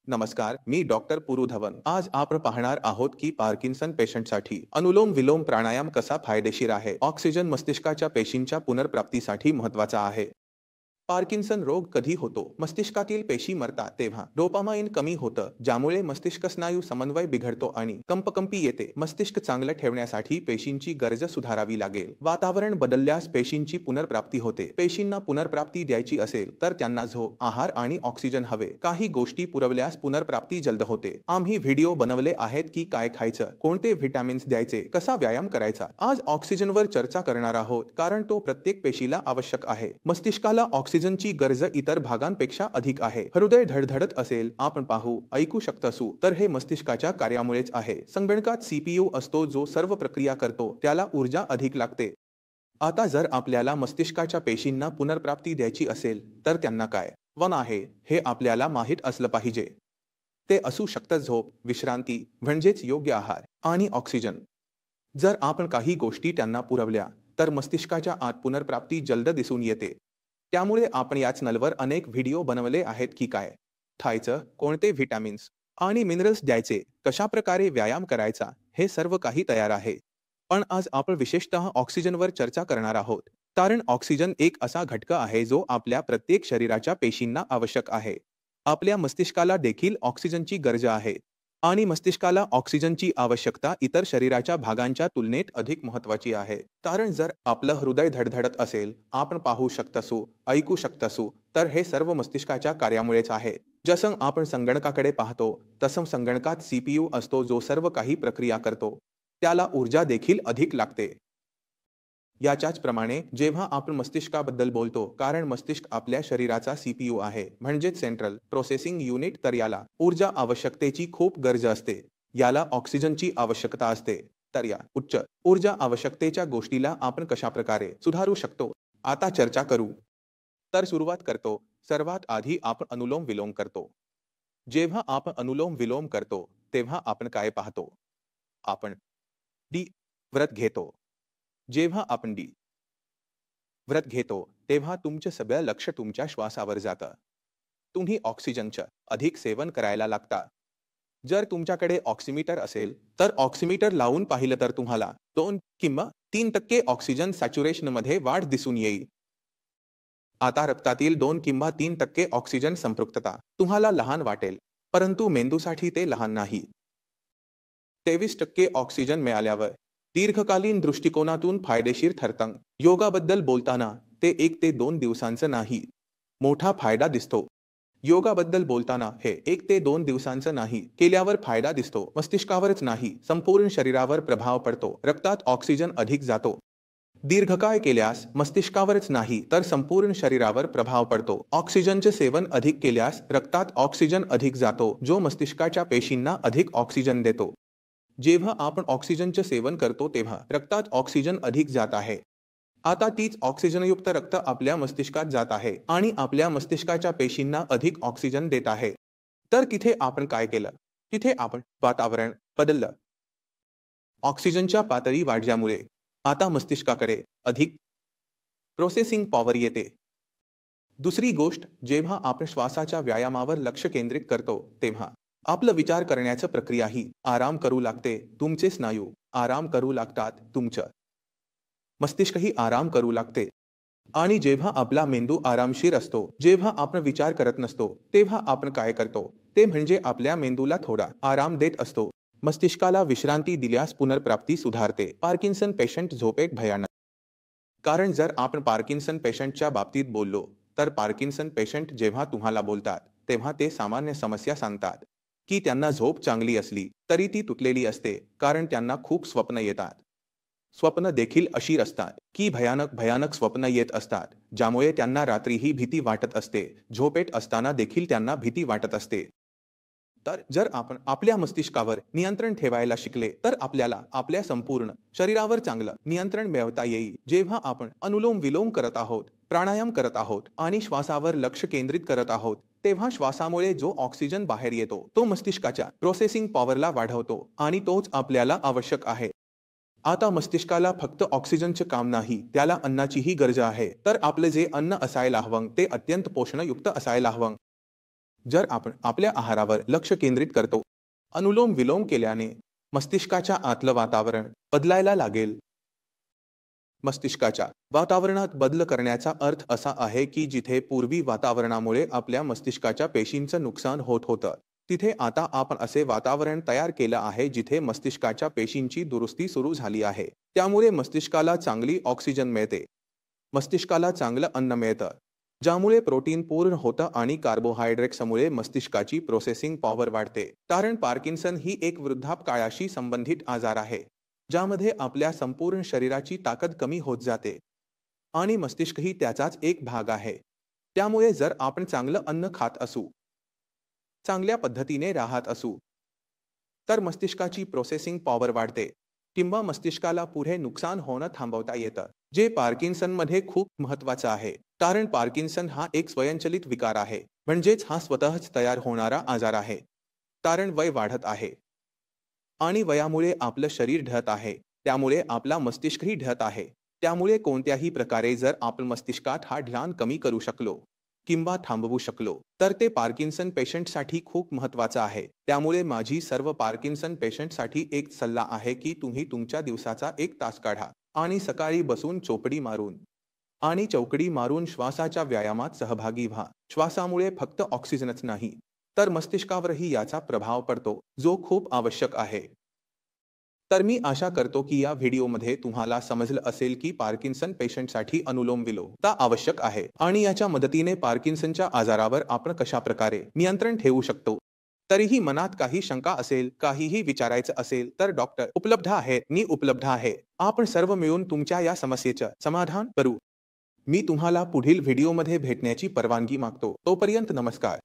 नमस्कार, मी डॉक्टर पुरू धवन. आज आपण पाहणार आहोत की पार्किन्सन पेशंटसाठी अनुलोम विलोम प्राणायाम कसा फायदेशीर आहे. ऑक्सिजन मस्तिष्काच्या पेशींच्या पुनर्प्राप्तीसाठी महत्वाचा आहे. पार्किन्सन रोग कधी होतो? मस्तिष्कातील पेशी मरतात तेव्हा. डोपामाइन कमी होतं, ज्यामुळे मस्तिष्क स्नायू समन्वय बिघडतो आणि कंपकंपी येते. मस्तिष्क चांगलं ठेवण्यासाठी पेशींची गरज सुधारावी लागेल. वातावरण बदलल्यास पेशींची पुनर्प्राप्ती होते. पेशींना पुनर्प्राप्ती द्यायची असेल तर त्यांना झोप, आहार आणि ऑक्सिजन हवे. काही गोष्टी पुरवल्यास पुनर्प्राप्ती जलद होते. आम्ही व्हिडिओ बनवले आहेत की काय खायचं, कोणते व्हिटॅमिन्स द्यायचे, कसा व्यायाम करायचा. आज ऑक्सिजनवर चर्चा करणार आहोत, कारण तो प्रत्येक पेशीला आवश्यक आहे. मस्तिष्काला ऑक्सिजनची गरज इतर भागांपेक्षा अधिक आहे. हृदय धडधडत असेल, आपण पाहू, ऐकू शकतसू, तर हे मस्तिष्काच्या कार्यामुळेच आहे. संगणकात सीपीयू असतो जो सर्व प्रक्रिया करतो, त्याला ऊर्जा अधिक लागते. आता जर आपल्याला मस्तिष्काच्या पेशींना पुनर्प्राप्ती द्यायची असेल तर त्यांना काय वन आहे हे आपल्याला माहीत असलं पाहिजे. ते असू शकतं झोप, विश्रांती म्हणजेच योग्य आहार आणि ऑक्सिजन. जर आपण काही गोष्टी त्यांना पुरवल्या तर मस्तिष्काच्या आत पुनर्प्राप्ती जलद दिसून येते. त्यामुळे आपण या चॅनलवर अनेक व्हिडिओ बनवले आहेत की काय खायचं, कोणते व्हिटॅमिन्स आणि मिनरल्स द्यायचे, कशा प्रकारे व्यायाम करायचा, हे सर्व काही तयार आहे. पण आज आपण विशेषतः ऑक्सिजनवर चर्चा करणार आहोत, कारण ऑक्सिजन एक असा घटक आहे जो आपल्या प्रत्येक शरीराच्या पेशींना आवश्यक आहे. आपल्या मस्तिष्काला देखील ऑक्सिजनची गरज आहे आणि मस्तिष्काला ऑक्सिजनची आवश्यकता इतर शरीराच्या भागांच्या तुलनेत अधिक महत्त्वाची आहे. कारण जर आपलं हृदय धडधडत असेल, आपण पाहू शकतसू, ऐकू शकतसू, तर हे सर्व मस्तिष्काच्या कार्यामुळेच आहे. जसं आपण संगणकाकडे पाहतो तसं संगणकात सीपीयू असतो जो सर्व काही प्रक्रिया करतो, त्याला ऊर्जा देखील अधिक लागते. याच्याच प्रमाणे जेव्हा आपण मस्तिष्काबद्दल बोलतो, कारण मस्तिष्क आपल्या शरीराचा सीपीयू आहे, म्हणजेच सेंट्रल प्रोसेसिंग युनिट, तर याला ऊर्जा आवश्यकतेची खूप गरज असते. याला ऑक्सिजनची आवश्यकता असते. तर या उच्च ऊर्जा आवश्यकतेच्या गोष्टीला आपण कशा प्रकारे सुधारू शकतो, आता चर्चा करू. तर सुरुवात करतो. सर्वात आधी आपण अनुलोम विलोम करतो. जेव्हा आपण अनुलोम विलोम करतो तेव्हा आपण काय पाहतो? आपण डी व्रत घेतो. जेव्हा आपण डी व्रत घेतो तेव्हा तुमचं सगळं लक्ष तुमच्या श्वासावर जातं. तुम्ही ऑक्सिजनचं अधिक सेवन करायला लागता. जर तुमच्याकडे ऑक्सिमीटर असेल तर ऑक्सिमीटर लावून पाहिलं तर तुम्हाला 2 किंवा 3% ऑक्सिजन सॅच्युरेशनमध्ये वाढ दिसून येईल. आता रक्तातील 2 किंवा 3% ऑक्सिजन संपृक्तता तुम्हाला लहान वाटेल, परंतु मेंदूसाठी ते लहान नाही. 23% ऑक्सिजन मिळाल्यावर दीर्घकालीन दृष्टिकोनातून फायदेशीर ठरतं. योगाबद्दल बोलताना ते 1 ते 2 दिवसांचं नाही, मोठा फायदा दिसतो. योगाबद्दल बोलताना हे 1 ते 2 दिवसांचं नाही, केल्यावर फायदा दिसतो. मस्तिष्कावरच नाही, संपूर्ण शरीरावर प्रभाव पडतो. रक्तात ऑक्सिजन अधिक जातो. दीर्घकाळ केल्यास मस्तिष्कावरच नाही तर संपूर्ण शरीरावर प्रभाव पडतो. ऑक्सिजनचे सेवन अधिक केल्यास रक्तात ऑक्सिजन अधिक जातो, जो मस्तिष्काच्या पेशींना अधिक ऑक्सिजन देतो. जेव्हा आपण ऑक्सिजनचे सेवन करतो तेव्हा रक्तात ऑक्सिजन अधिक जात आहे. आता तीच ऑक्सिजनयुक्त रक्त आपल्या मस्तिष्कात जात आहे आणि आपल्या मस्तिष्काच्या पेशींना अधिक ऑक्सिजन देत आहे. तर तिथे आपण काय केलं? तिथे आपण वातावरण बदललं. ऑक्सिजनच्या पातळी वाढल्यामुळे आता मस्तिष्काकडे अधिक प्रोसेसिंग पॉवर येते. दुसरी गोष्ट, जेव्हा आपण श्वासाच्या व्यायामावर लक्ष केंद्रित करतो तेव्हा आपलं विचार करण्याची प्रक्रियाही आराम करू लागते. तुमचे स्नायू आराम करू लागतात, तुमचं मस्तिष्कही आराम करू लागते. आणि जेव्हा आपला मेंदू आरामशीर असतो, जेव्हा आपण विचार करत नसतो, तेव्हा आपण काय करतो ते म्हणजे आपल्या मेंदूला थोडा आराम देत असतो. मस्तिष्काला विश्रांती दिल्यास पुनर्प्राप्ती सुधारते. पार्किन्सन पेशंट झोप एक भयानक. कारण जर आपण पार्किन्सन पेशंटच्या बाबतीत बोललो तर पार्किन्सन पेशंट जेव्हा तुम्हाला बोलतात तेव्हा ते सामान्य समस्या सांगतात की त्यांना झोप चांगली असली तरी ती तुटलेली असते, कारण त्यांना खूप स्वप्न येतात. स्वप्न देखील अशी असतात की भयानक भयानक स्वप्न येत असतात, ज्यामुळे त्यांना रात्रीही भीती वाटत असते. झोपेत असताना देखील त्यांना भीती वाटत असते. तर जर आपण आपल्या मस्तिष्कावर नियंत्रण ठेवायला शिकले तर आपल्याला आपल्या संपूर्ण शरीरावर चांगलं नियंत्रण मिळवता येईल. जेव्हा आपण अनुलोम विलोम करत आहोत, प्राणायाम करत आहोत आणि श्वासावर लक्ष केंद्रित करत आहोत, तेव्हा श्वासामुळे जो ऑक्सिजन बाहेर येतो तो मस्तिष्काच्या प्रोसेसिंग पॉवरला वाढवतो आणि तोच आपल्याला आवश्यक आहे. आता मस्तिष्काला फक्त ऑक्सिजनचे काम नाही, त्याला अन्नाचीही गरज आहे. तर आपले जे अन्न असायला हवं ते अत्यंत पोषणयुक्त असायला हवं. जर आपण आपल्या आहारावर लक्ष केंद्रित करतो, अनुलोम विलोम केल्याने मस्तिष्काच्या आतलं वातावरण बदलायला लागेल. मस्तिष्काच्या वातावरणात बदल करण्याचा अर्थ असा आहे की जिथे पूर्वी वातावरणामुळे आपल्या मस्तिष्काच्या पेशींचं नुकसान होत होतं, तिथे आता आपण असे वातावरण तयार केलं आहे जिथे मस्तिष्काच्या पेशींची दुरुस्ती सुरू झाली आहे. त्यामुळे मस्तिष्काला चांगली ऑक्सिजन मिळते, मस्तिष्काला चांगलं अन्न मिळतं, ज्यामुळे प्रोटीन पूर्ण होतं आणि कार्बोहायड्रेट्समुळे मस्तिष्काची प्रोसेसिंग पॉवर वाढते. कारण पार्किन्सन ही एक वृद्धापकाळाशी संबंधित आजार आहे, ज्यामध्ये आपल्या संपूर्ण शरीराची ताकद कमी होत जाते आणि मस्तिष्कही त्याचाच एक भाग आहे. त्यामुळे जर आपण चांगलं अन्न खात असू, चांगल्या पद्धतीने राहत असू, तर मस्तिष्काची प्रोसेसिंग पॉवर वाढते किंवा मस्तिष्काला पुढे नुकसान होणं थांबवता येतं, जे पार्किन्सनमध्ये खूप महत्त्वाचं आहे. कारण पार्किन्सन हा एक स्वयंचलित विकार आहे, म्हणजेच हा स्वतःच तयार होणारा आजार आहे. कारण वय वाढत आहे आणि वयामुळे आपलं शरीर ढळत आहे, त्यामुळे आपला मस्तिष्कही ढळत आहे. त्यामुळे कोणत्याही प्रकारे जर आपण मस्तिष्कात हा ढाण कमी करू शकलो किंवा थांबवू शकलो, तर ते पार्किन्सन पेशंटसाठी खूप महत्त्वाचं आहे. त्यामुळे माझी सर्व पार्किन्सन पेशंटसाठी एक सल्ला आहे की तुम्ही तुमच्या दिवसाचा 1 तास काढा आणि सकाळी बसून चौकडी मारून श्वासाच्या व्यायामात सहभागी व्हा. श्वासामुळे फक्त ऑक्सिजनच नाही, तर मस्तिष्कावरही याचा प्रभाव पडतो, जो खूप आवश्यक आहे. तर मी आशा करतो की या व्हिडिओमध्ये तुम्हाला समजलं असेल की पार्किन्सन पेशंटसाठी अनुलोम विलोम का आवश्यक आहे आणि याच्या मदतीने पार्किन्सनच्या आजारावर आपण कशा प्रकारे नियंत्रण ठेवू शकतो. तरीही मनात काही शंका असेल, काहीही विचारायचं असेल, तर डॉक्टर उपलब्ध आहेत, मी उपलब्ध आहे. आपण सर्व मिळून तुमच्या या समस्येचं समाधान करू. मी तुम्हाला पुढील व्हिडिओमध्ये भेटण्याची परवानगी मागतो. तोपर्यंत नमस्कार.